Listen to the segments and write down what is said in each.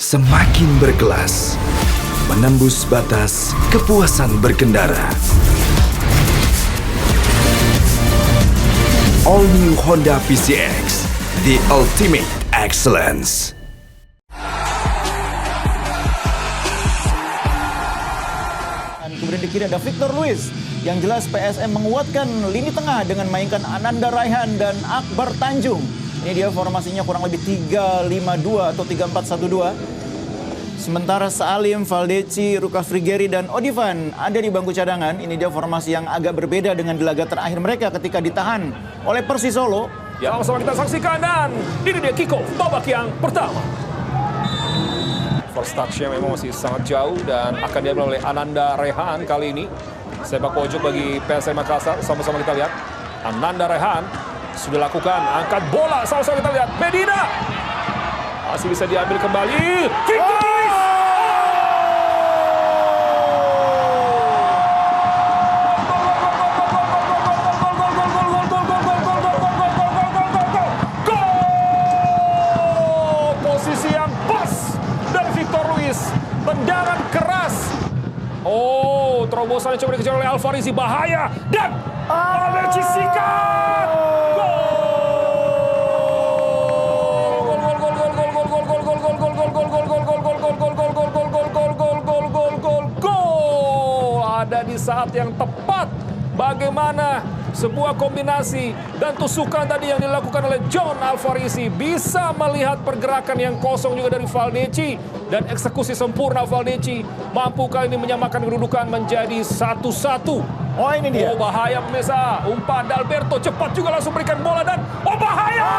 Semakin berkelas, menembus batas kepuasan berkendara. All New Honda PCX, the ultimate excellence. Kemudian di kiri ada Victor Luis. Yang jelas PSM menguatkan lini tengah dengan mainkan Ananda Raihan dan Akbar Tanjung. Ini dia formasinya kurang lebih 3-5-2 atau 3-4-1-2. Sementara Salim, Valdeci, Ruka Frigeri, dan Odivan ada di bangku cadangan. Ini dia formasi yang agak berbeda dengan di laga terakhir mereka ketika ditahan oleh Persis Solo. Ya, sama kita saksikan dan ini dia kick-off babak yang pertama. First touch-nya memang masih sangat jauh dan akan diambil oleh Ananda Raihan kali ini. Sepak pojok bagi PSM Makassar, sama-sama kita lihat. Ananda Raihan sudah lakukan, angkat bola, sama-sama kita lihat. Medina masih bisa diambil kembali. Posisi yang pas dari Victor Luis, tendangan keras. Oh, terobosannya coba dikejar oleh Alvarisi, bahaya dan Valdeci sikat. Ada di saat yang tepat. Bagaimana sebuah kombinasi dan tusukan tadi yang dilakukan oleh John Alvarisi, bisa melihat pergerakan yang kosong juga dari Valdeci dan eksekusi sempurna Valdeci mampu kali ini menyamakan kedudukan menjadi 1-1. Oh, ini dia. Oh, bahaya pemirsa. Umpan Dalberto cepat juga langsung berikan bola dan oh, bahaya.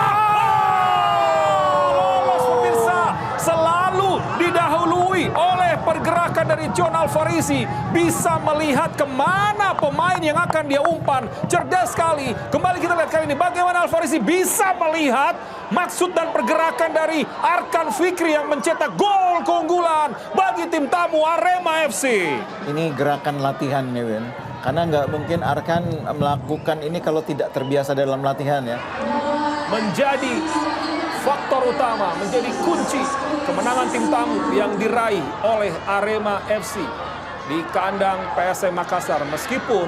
Lolos pemirsa. Selalu didahului oleh pergerakan dari John Alvarisi. Bisa melihat kemana pemain yang akan dia umpan. Cerdas sekali. Kembali kita lihat kali ini bagaimana Alvarisi bisa melihat maksud dan pergerakan dari Arkan Fikri yang mencetak gol keunggulan bagi tim tamu Arema FC. Ini gerakan latihan nih, Win. Karena nggak mungkin Arkan melakukan ini kalau tidak terbiasa dalam latihan ya. Menjadi faktor utama, menjadi kunci kemenangan tim tamu yang diraih oleh Arema FC di kandang PSM Makassar. Meskipun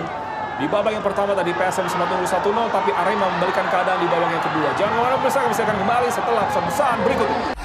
di babak yang pertama tadi PSM sempat unggul 1-0, tapi Arema membalikan keadaan di babak yang kedua. Jangan kemana-mana, kami akan kembali setelah pesan-pesan berikut ini.